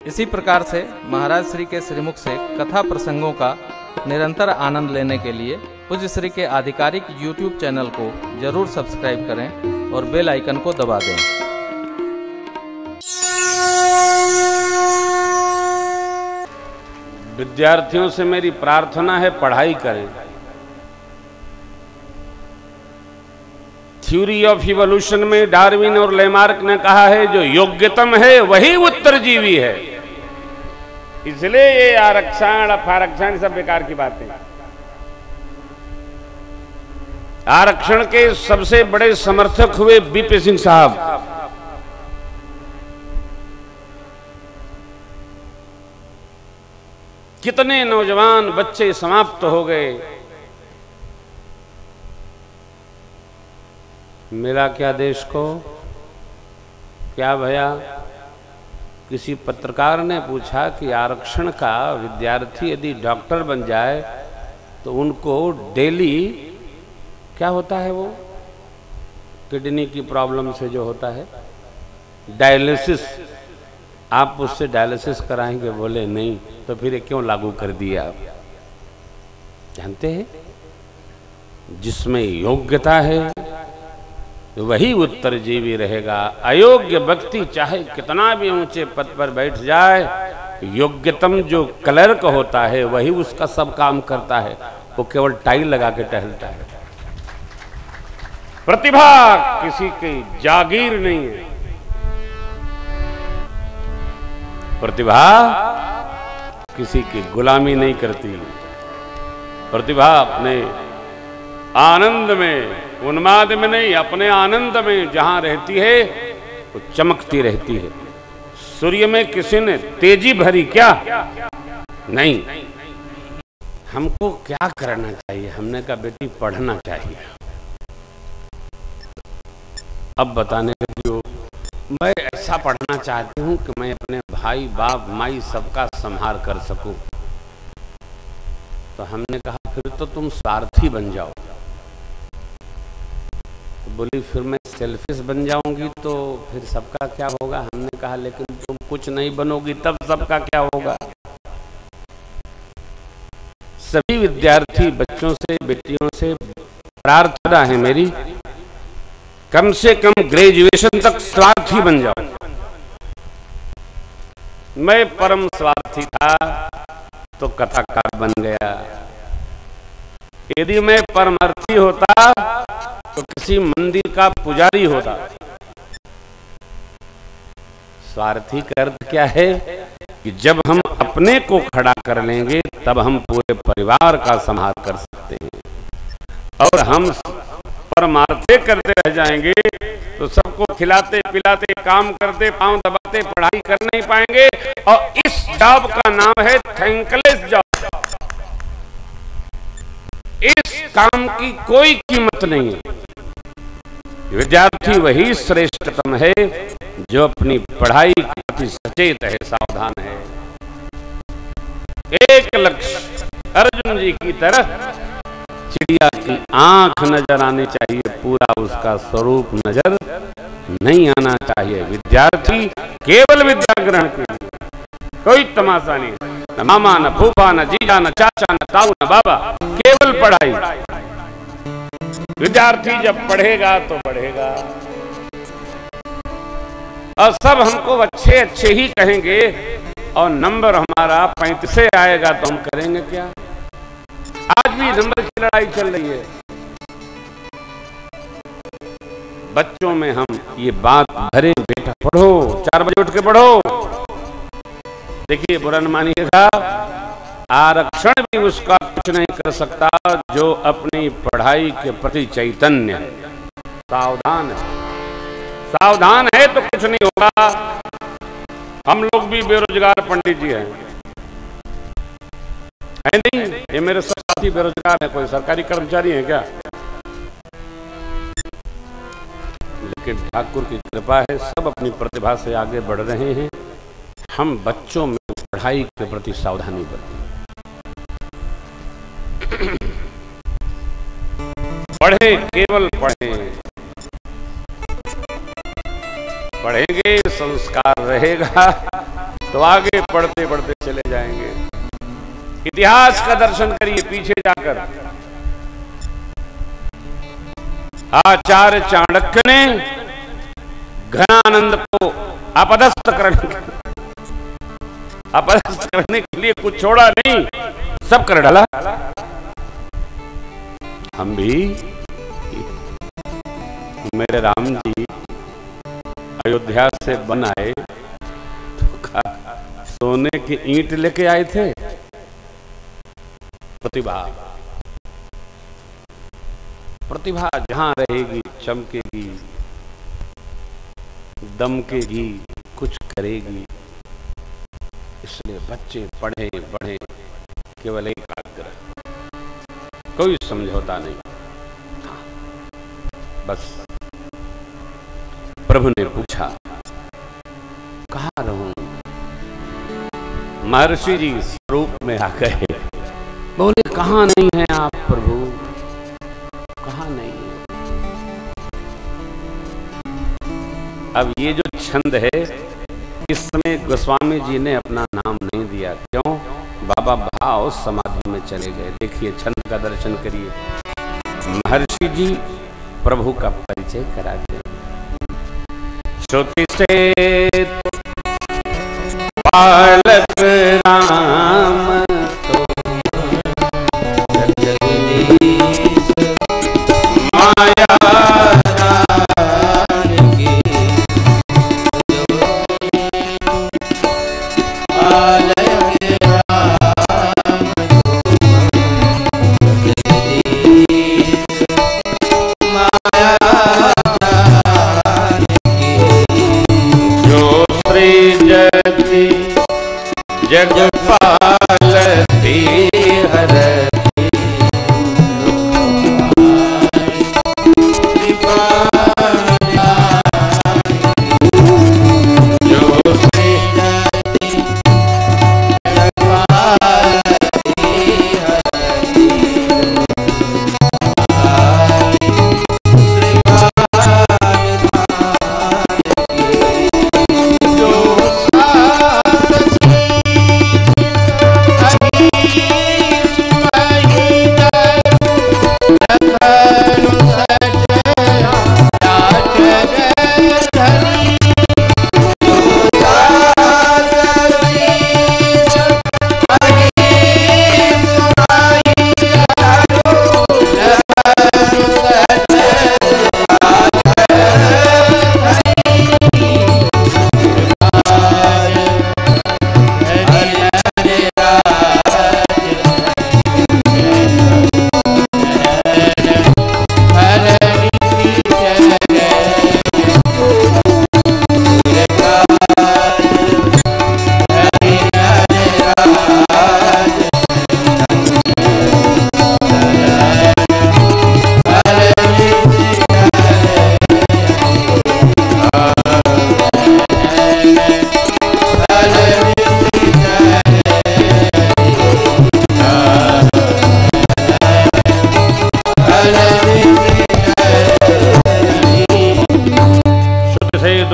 इसी प्रकार से महाराज श्री के श्रीमुख से कथा प्रसंगों का निरंतर आनंद लेने के लिए पूज्य श्री के आधिकारिक YouTube चैनल को जरूर सब्सक्राइब करें और बेल आइकन को दबा दें। विद्यार्थियों से मेरी प्रार्थना है, पढ़ाई करें। थ्योरी ऑफ इवोल्यूशन में डार्विन और लेमार्क ने कहा है जो योग्यतम है वही उत्तरजीवी है। इसलिए ये आरक्षण अपारक्षण सब बेकार की बातें। आरक्षण के सबसे बड़े समर्थक हुए बीपी सिंह साहब। कितने नौजवान बच्चे समाप्त हो गए। मिला क्या देश को? क्या भया? किसी पत्रकार ने पूछा कि आरक्षण का विद्यार्थी यदि डॉक्टर बन जाए तो उनको डेली क्या होता है, वो किडनी की प्रॉब्लम से जो होता है डायलिसिस, आप उससे डायलिसिस कराएंगे? बोले नहीं। तो फिर ये क्यों लागू कर दिया? आप जानते हैं जिसमें योग्यता है वही उत्तरजीवी रहेगा। अयोग्य व्यक्ति चाहे कितना भी ऊंचे पद पर बैठ जाए, योग्यतम जो क्लर्क होता है वही उसका सब काम करता है। वो केवल टाई लगा के टहलता है। प्रतिभा किसी की जागीर नहीं है। प्रतिभा किसी की गुलामी नहीं करती। प्रतिभा अपने आनंद में, उन्माद में नहीं, अपने आनंद में जहां रहती है वो चमकती रहती है। सूर्य में किसी ने तेजी भरी क्या? नहीं। हमको क्या करना चाहिए? हमने कहा बेटी पढ़ना चाहिए। अब बताने लगी मैं ऐसा पढ़ना चाहती हूं कि मैं अपने भाई बाप माई सबका संहार कर सकूं। तो हमने कहा फिर तो तुम स्वार्थी बन जाओ। बोली फिर मैं सेल्फिश बन जाऊंगी तो फिर सबका क्या होगा? हमने कहा लेकिन तुम कुछ नहीं बनोगी तब सबका क्या होगा? सभी विद्यार्थी बच्चों से, बेटियों से प्रार्थना है मेरी, कम से कम ग्रेजुएशन तक स्वार्थी बन जाओ। मैं परम स्वार्थी था तो कथाकार बन गया। यदि मैं परमार्थी होता तो किसी मंदिर का पुजारी होता। स्वार्थी का अर्थ क्या है कि जब हम अपने को खड़ा कर लेंगे तब हम पूरे परिवार का संहार कर सकते हैं। और हम परमार्थे करते रह जाएंगे तो सबको खिलाते पिलाते, काम करते, पांव दबाते पढ़ाई कर नहीं पाएंगे। और इस जॉब का नाम है थैंकलेस जॉब। इस काम की कोई कीमत नहीं है। विद्यार्थी वही श्रेष्ठतम है जो अपनी पढ़ाई के प्रति सचेत है, सावधान है। एक लक्ष्य अर्जुन जी की तरह चिड़िया की आंख नजर आनी चाहिए, पूरा उसका स्वरूप नजर नहीं आना चाहिए। विद्यार्थी केवल विद्या ग्रहण के लिए, कोई तमाशा नहीं, न मामा न फूफा न जीजा न चाचा न ताऊ न बाबा, केवल पढ़ाई। विद्यार्थी जब पढ़ेगा तो बढ़ेगा। और सब हमको अच्छे अच्छे ही कहेंगे और नंबर हमारा 35 आएगा तो हम करेंगे क्या? आज भी नंबर की लड़ाई चल रही है। बच्चों में हम ये बात भरे, बेटा पढ़ो, 4 बजे उठ के पढ़ो। देखिए बुरा न मानिएगा, आरक्षण भी उसका कुछ नहीं कर सकता जो अपनी पढ़ाई के प्रति चैतन्य है, सावधान है। सावधान है तो कुछ नहीं होगा। हम लोग भी बेरोजगार पंडित जी हैं, है नहीं? ये मेरे सब साथी बेरोजगार हैं, कोई सरकारी कर्मचारी है क्या? लेकिन ठाकुर की कृपा है, सब अपनी प्रतिभा से आगे बढ़ रहे हैं। हम बच्चों में पढ़ाई के प्रति सावधानी बरतें। पढ़े, केवल पढ़ें। पढ़ेंगे, संस्कार रहेगा तो आगे पढ़ते पढ़ते चले जाएंगे। इतिहास का दर्शन करिए पीछे जाकर। आचार्य चाणक्य ने घनानंद को अपदस्थ करने के लिए कुछ छोड़ा नहीं, सब कर डाला। हम भी, मेरे राम जी अयोध्या से बन आए तो सोने की ईंट लेके आए थे। प्रतिभा जहां रहेगी चमकेगी, दमकेगी, कुछ करेगी। इसलिए बच्चे पढ़े बढ़े, केवल एकाग्र, कोई समझौता नहीं। बस प्रभु ने पूछा कहाँ रहूं? महर्षि जी स्वरूप में आ गए, बोले कहाँ नहीं है आप प्रभु, कहाँ नहीं है। अब ये जो छंद है, इस समय गोस्वामी जी ने अपना नाम नहीं दिया। क्यों? बाबा भाव समाधि में चले गए। देखिए छंद का दर्शन करिए। महर्षि जी प्रभु का परिचय कराते हैं। श्रुति से बालक राम तो जगदीश माया जगपालती हरती जो सृजति जगपालती हरती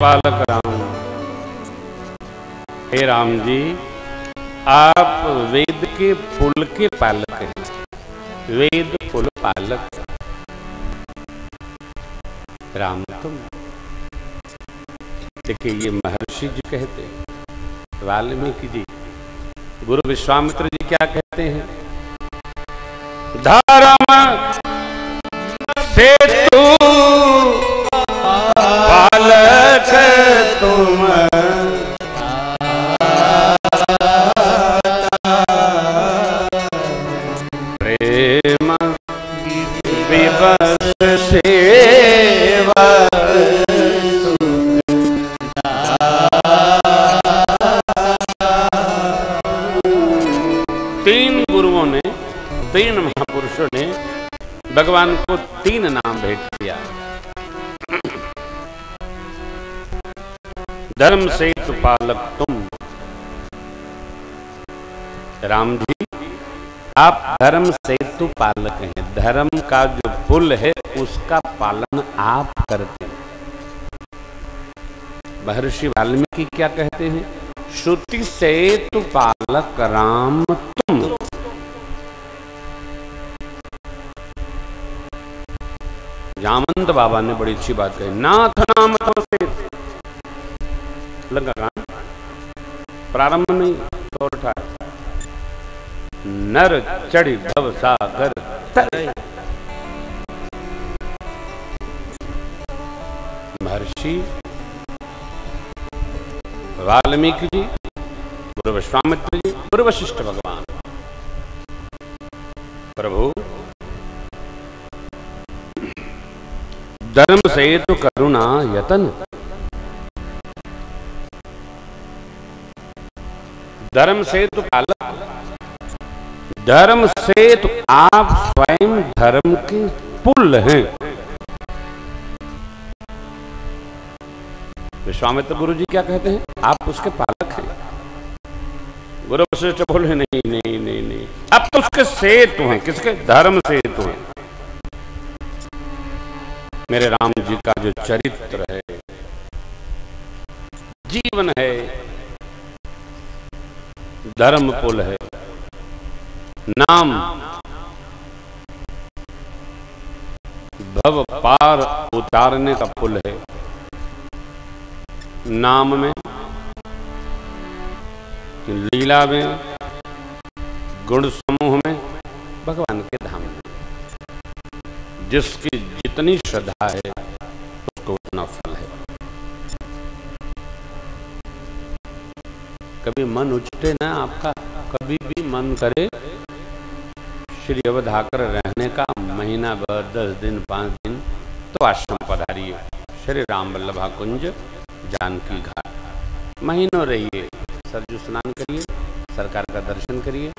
पालक राम। हे राम जी, आप वेद के पुल के पालक हैं, वेद पुल पालक। राम तुम देखिए, ये महर्षि जी कहते हैं, वाल्मीकि जी, गुरु विश्वामित्र जी क्या कहते हैं? धर्म से तू पालक तुम, प्रेम विवश सेवा। तीन गुरुओं ने, तीन महापुरुषों ने भगवान को तीन नाम भेंट किया। धर्म से तु पालक तुम। राम जी, आप धर्म से तु पालक हैं, धर्म का जो पुल है उसका पालन आप करते हैं। महर्षि वाल्मीकि क्या कहते हैं? श्रुति से तु पालक राम तुम। जामवंत बाबा ने बड़ी अच्छी बात कही, नाथ नाम तो से लगा कान प्रारंभ नहीं तो उठाया, नर चढ़ी भव सागर तरे। महर्षि वाल्मीकि जी, गुरु विश्वामित्र जी, गुरु वशिष्ठ भगवान, प्रभु धर्म से तो करुणा यतन, धर्म से तो पालक, धर्म से तो आप स्वयं धर्म के पुल हैं। विश्वामित्र गुरु जी क्या कहते हैं, आप उसके पालक हैं। गुरु वशिष्ठ बोले नहीं नहीं नहीं नहीं, अब तो उसके सेतु हैं। किसके? धर्म सेतु हैं। मेरे राम जी का जो चरित्र है, जीवन है, धर्म पुल है। नाम भव पार उतारने का पुल है। नाम में, लीला में, गुण समूह में, भगवान के धाम में। जिसकी जितनी श्रद्धा है उसको उतना फल है। कभी मन उछटे ना आपका, कभी भी मन करे श्री अवधाकर रहने का, महीना भर 10 दिन 5 दिन, तो आश्रम पधारिए। श्री राम वल्लभा कुंज जानकी घाट महीनों रहिए, सरजू स्नान करिए, सरकार का दर्शन करिए,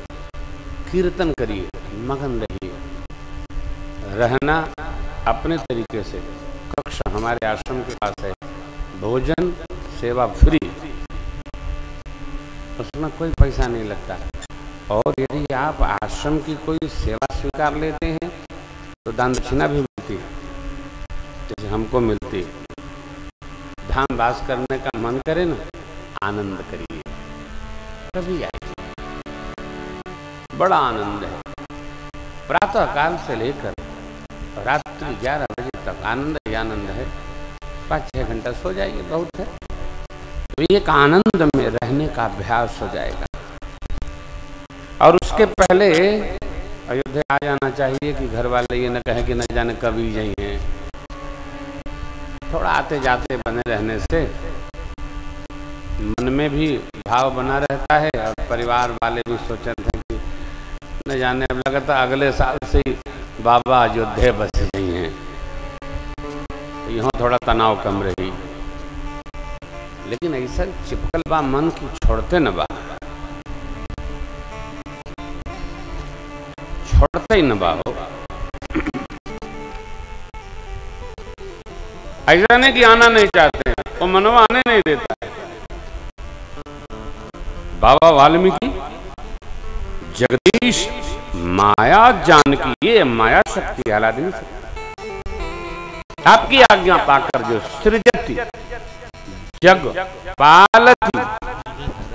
कीर्तन करिए, मगन रहिए। रहना अपने तरीके से, कक्षा हमारे आश्रम के पास है, भोजन सेवा फ्री, उसमें कोई पैसा नहीं लगता। और यदि आप आश्रम की कोई सेवा स्वीकार लेते हैं तो दान दक्षिणा भी मिलती है, जैसे हमको मिलती है। धाम वास करने का मन करे ना, आनंद करिए, कभी आइए, बड़ा आनंद है। प्रातः काल से लेकर रात्रि 11 बजे तक आनंद ही आनंद है। 5-6 घंटा सो जाइए, बहुत है। तो एक आनंद में रहने का अभ्यास हो जाएगा। और उसके पहले अयोध्या आ जाना चाहिए कि घर वाले ये न कहे कि न जाने कब ही जाइए। थोड़ा आते जाते बने रहने से मन में भी भाव बना रहता है, और परिवार वाले भी सोचते हैं कि न जाने, अब लगता अगले साल से ही बाबा अयोध्या बस गई हैं, तो यहाँ थोड़ा तनाव कम रही। लेकिन ऐसा चिपकल बा मन की छोड़ते न बा, छोड़ते ही न बा हो। ऐसा नहीं कि आना नहीं चाहते हैं, वो मनवा आने नहीं देता है। बाबा वाल्मीकि जगदीश माया जानकी, ये माया शक्ति आलादीन आपकी आज्ञा पाकर जो सृजती जग पालती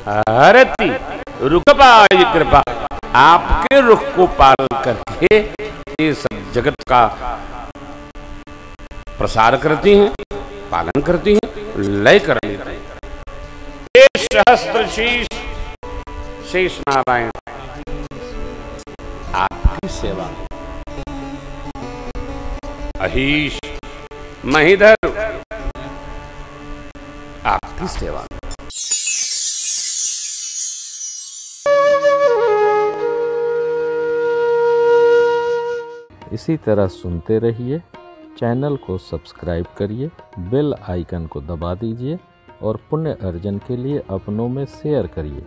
हरती रुकपाई कृपा, आपके रुख को पाल करके ये सब जगत का प्रसार करती हैं, पालन करती हैं, लय कर लेते हैं। सहस्त्र शीश शेष नारायण आपकी सेवा, अहीश महीधर आपकी सेवा। इसी तरह सुनते रहिए, चैनल को सब्सक्राइब करिए, बेल आइकन को दबा दीजिए और पुण्य अर्जन के लिए अपनों में शेयर करिए।